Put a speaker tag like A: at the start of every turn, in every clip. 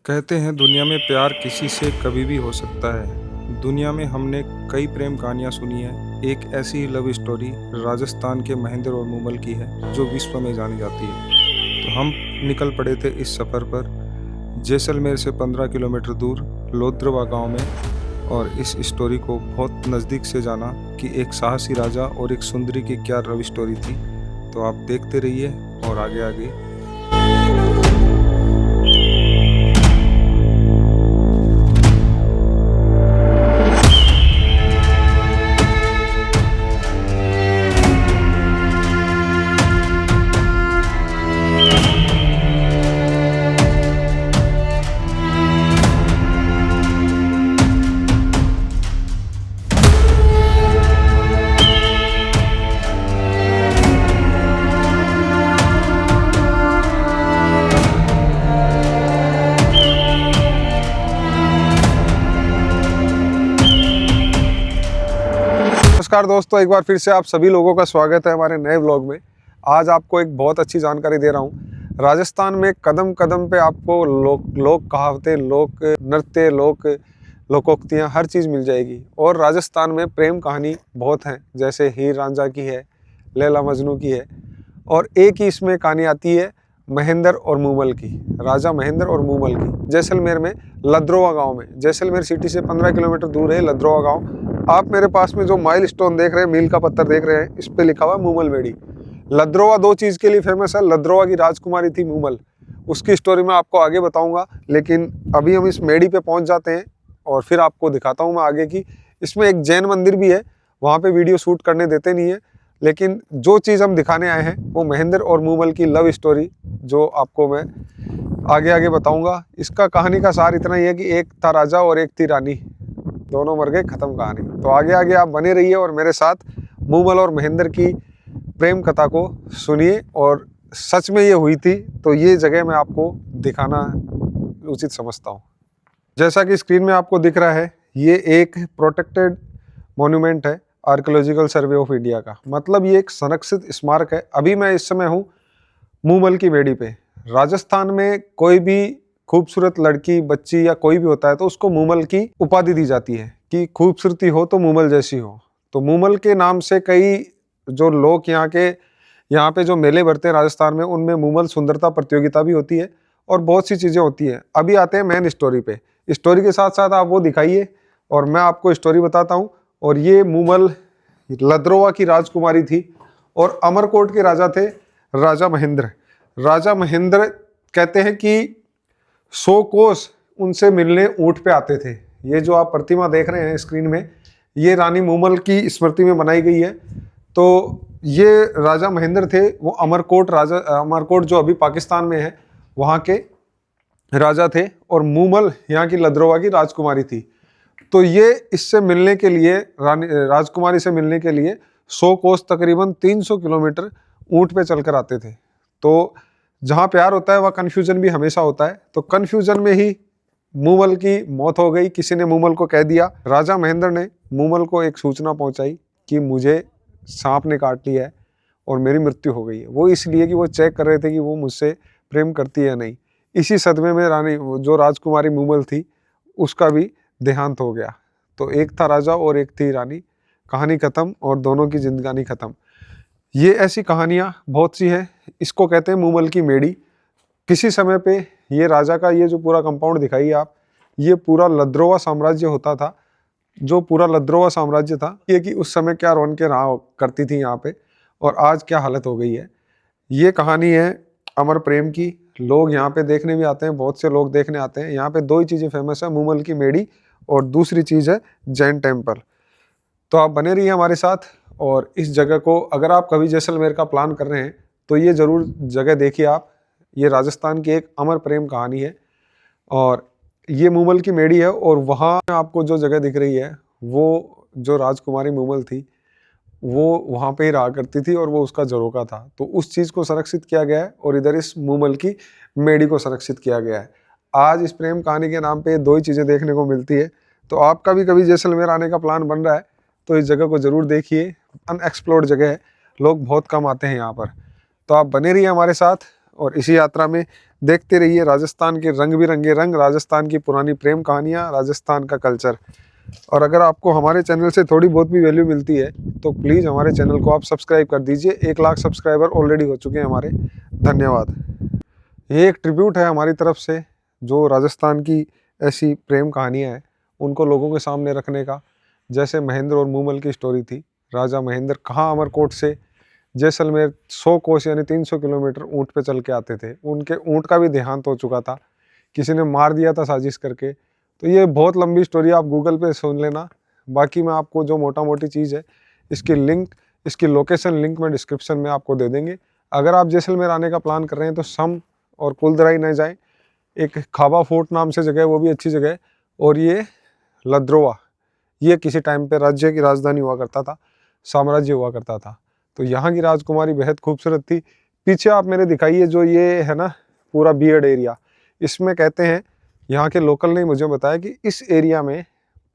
A: कहते हैं दुनिया में प्यार किसी से कभी भी हो सकता है। दुनिया में हमने कई प्रेम कहानियाँ सुनी हैं। एक ऐसी ही लव स्टोरी राजस्थान के महेंद्र और मूमल की है जो विश्व में जानी जाती है। तो हम निकल पड़े थे इस सफ़र पर जैसलमेर से 15 किलोमीटर दूर लोद्रवा गांव में, और इस स्टोरी को बहुत नज़दीक से जाना कि एक साहसी राजा और एक सुंदरी की क्या लव स्टोरी थी। तो आप देखते रहिए और आगे आगे। नमस्कार दोस्तों, एक बार फिर से आप सभी लोगों का स्वागत है हमारे नए व्लॉग में। आज आपको एक बहुत अच्छी जानकारी दे रहा हूँ। राजस्थान में कदम कदम पे आपको लोक कहावतें, लोक नृत्य, लोकोक्तियाँ हर चीज़ मिल जाएगी। और राजस्थान में प्रेम कहानी बहुत हैं, जैसे हीर रांझा की है, लैला मजनू की है, और एक ही इसमें कहानी आती है महेंद्र और मूमल की, राजा महेंद्र और मूमल की, जैसलमेर में लद्रोवा गांव में। जैसलमेर सिटी से 15 किलोमीटर दूर है लद्रोवा गांव। आप मेरे पास में जो माइल स्टोन देख रहे हैं, मील का पत्थर देख रहे हैं, इस पे लिखा हुआ मूमल बेड़ी। लद्रोवा दो चीज़ के लिए फेमस है। लद्रोवा की राजकुमारी थी मूमल, उसकी स्टोरी मैं आपको आगे बताऊंगा, लेकिन अभी हम इस मेड़ी पे पहुंच जाते हैं और फिर आपको दिखाता हूँ मैं आगे की। इसमें एक जैन मंदिर भी है, वहाँ पे वीडियो शूट करने देते नहीं है, लेकिन जो चीज़ हम दिखाने आए हैं वो महेंद्र और मूमल की लव स्टोरी, जो आपको मैं आगे आगे बताऊंगा। इसका कहानी का सार इतना ही है कि एक था राजा और एक थी रानी, दोनों मर गए, खत्म कहानी। तो आगे आगे आप बने रहिए और मेरे साथ मूमल और महेंद्र की प्रेम कथा को सुनिए। और सच में ये हुई थी तो ये जगह मैं आपको दिखाना उचित समझता हूँ। जैसा कि स्क्रीन में आपको दिख रहा है, ये एक प्रोटेक्टेड मॉन्यूमेंट है आर्कियोलॉजिकल सर्वे ऑफ इंडिया का, मतलब ये एक संरक्षित स्मारक है। अभी मैं इस समय हूँ मूमल की बेड़ी पे। राजस्थान में कोई भी खूबसूरत लड़की, बच्ची या कोई भी होता है तो उसको मूमल की उपाधि दी जाती है कि खूबसूरती हो तो मूमल जैसी हो। तो मूमल के नाम से कई जो लोग यहाँ पे जो मेले भरते हैं राजस्थान में, उनमें मूमल सुंदरता प्रतियोगिता भी होती है और बहुत सी चीज़ें होती हैं। अभी आते हैं मेन स्टोरी पे। स्टोरी के साथ साथ आप वो दिखाइए और मैं आपको स्टोरी बताता हूँ। और ये मूमल लद्रोवा की राजकुमारी थी और अमरकोट के राजा थे राजा महेंद्र। राजा महेंद्र कहते हैं कि 100 कोस उनसे मिलने ऊंट पे आते थे। ये जो आप प्रतिमा देख रहे हैं स्क्रीन में, ये रानी मूमल की स्मृति में बनाई गई है। तो ये राजा महेंद्र थे, वो अमरकोट जो अभी पाकिस्तान में है वहाँ के राजा थे, और मूमल यहाँ की लद्रोवा की राजकुमारी थी। तो ये इससे मिलने के लिए, राजकुमारी से मिलने के लिए 100 कोस तकरीबन 300 किलोमीटर ऊंट पे चलकर आते थे। तो जहाँ प्यार होता है वहाँ कन्फ्यूजन भी हमेशा होता है। तो कन्फ्यूजन में ही मूमल की मौत हो गई। किसी ने मूमल को कह दिया। राजा महेंद्र ने मूमल को एक सूचना पहुँचाई कि मुझे सांप ने काट लिया है और मेरी मृत्यु हो गई है। वो इसलिए कि वो चेक कर रहे थे कि वो मुझसे प्रेम करती है या नहीं। इसी सदमे में रानी, जो राजकुमारी मूमल थी, उसका भी देहांत हो गया। तो एक था राजा और एक थी रानी, कहानी ख़त्म और दोनों की जिंदगानी ख़त्म। ये ऐसी कहानियाँ बहुत सी हैं। इसको कहते हैं मूमल की मेड़ी। किसी समय पे ये राजा का ये जो पूरा कंपाउंड दिखाइए आप, ये पूरा लद्रोवा साम्राज्य होता था। जो पूरा लद्रोवा साम्राज्य था, ये कि उस समय क्या रौनकें रहा करती थी यहाँ पे, और आज क्या हालत हो गई है। ये कहानी है अमर प्रेम की। लोग यहाँ पे देखने भी आते हैं, बहुत से लोग देखने आते हैं। यहाँ पे दो ही चीज़ें फेमस है, मूमल की मेड़ी और दूसरी चीज़ है जैन टेम्पल। तो आप बने रहिए हमारे साथ। और इस जगह को, अगर आप कभी जैसलमेर का प्लान कर रहे हैं तो ये ज़रूर जगह देखिए आप। ये राजस्थान की एक अमर प्रेम कहानी है और ये मूमल की मेड़ी है। और वहाँ आपको जो जगह दिख रही है, वो जो राजकुमारी मूमल थी वो वहाँ पे ही रहा करती थी और वो उसका झरोका था। तो उस चीज़ को संरक्षित किया गया है और इधर इस मूमल की मेड़ी को संरक्षित किया गया है। आज इस प्रेम कहानी के नाम पे दो ही चीज़ें देखने को मिलती है। तो आपका भी कभी जैसलमेर आने का प्लान बन रहा है तो इस जगह को ज़रूर देखिए। अनएक्सप्लोर्ड जगह है, लोग बहुत कम आते हैं यहाँ पर। तो आप बने रहिए हमारे साथ और इसी यात्रा में देखते रहिए राजस्थान के रंग बिरंगे रंग, राजस्थान की पुरानी प्रेम कहानियाँ, राजस्थान का कल्चर। और अगर आपको हमारे चैनल से थोड़ी बहुत भी वैल्यू मिलती है तो प्लीज़ हमारे चैनल को आप सब्सक्राइब कर दीजिए। 1 लाख सब्सक्राइबर ऑलरेडी हो चुके हैं हमारे। धन्यवाद। ये एक ट्रिब्यूट है हमारी तरफ से, जो राजस्थान की ऐसी प्रेम कहानियाँ हैं उनको लोगों के सामने रखने का। जैसे महेंद्र और मूमल की स्टोरी थी। राजा महेंद्र कहाँ अमरकोट से जैसलमेर 100 कोस यानी 300 किलोमीटर ऊँट पे चल के आते थे। उनके ऊँट का भी देहांत हो चुका था, किसी ने मार दिया था साजिश करके। तो ये बहुत लंबी स्टोरी, आप गूगल पे सुन लेना। बाकी मैं आपको जो मोटा मोटी चीज़ है इसकी लिंक, इसकी लोकेशन लिंक में डिस्क्रिप्शन में आपको दे देंगे। अगर आप जैसलमेर आने का प्लान कर रहे हैं तो सम और कुलदराई न जाएं। एक खाबा फोर्ट नाम से जगह है, वो भी अच्छी जगह है। और ये लद्रोवा, ये किसी टाइम पे राज्य की राजधानी हुआ करता था, साम्राज्य हुआ करता था। तो यहाँ की राजकुमारी बेहद खूबसूरत थी। पीछे आप मेरे दिखाइए जो ये है ना पूरा बियर्ड एरिया, इसमें कहते हैं यहाँ के लोकल ने मुझे बताया कि इस एरिया में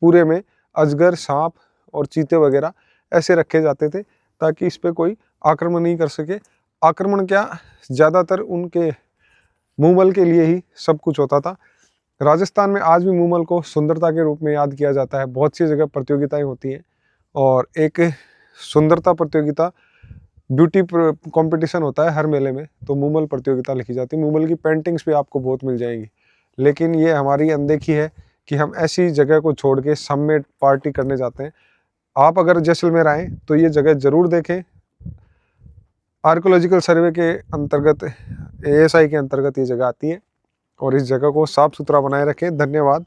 A: पूरे में अजगर, सांप और चीते वगैरह ऐसे रखे जाते थे ताकि इस पर कोई आक्रमण नहीं कर सके। आक्रमण क्या, ज़्यादातर उनके मूमल के लिए ही सब कुछ होता था। राजस्थान में आज भी मूमल को सुंदरता के रूप में याद किया जाता है। बहुत सी जगह प्रतियोगिताएं होती हैं और एक सुंदरता प्रतियोगिता, ब्यूटी कंपटीशन होता है हर मेले में, तो मूमल प्रतियोगिता लिखी जाती है। मूमल की पेंटिंग्स भी आपको बहुत मिल जाएंगी। लेकिन ये हमारी अनदेखी है कि हम ऐसी जगह को छोड़ के सब में पार्टी करने जाते हैं। आप अगर जैसलमेर आएँ तो ये जगह ज़रूर देखें। आर्कोलॉजिकल सर्वे के अंतर्गत, ASI के अंतर्गत ये जगह आती है और इस जगह को साफ सुथरा बनाए रखें। धन्यवाद।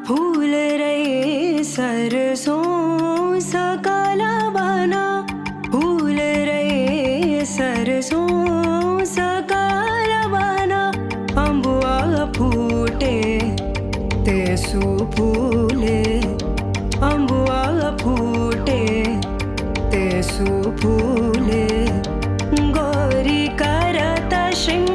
B: फूल रहे सरसों सकला बना, फूल रहे सरसों सकला बना, अम्बुआ फूटे तेसु फूले, अम्बुआ फूटे तेसु फूले, गौरी करत श्रृंगार।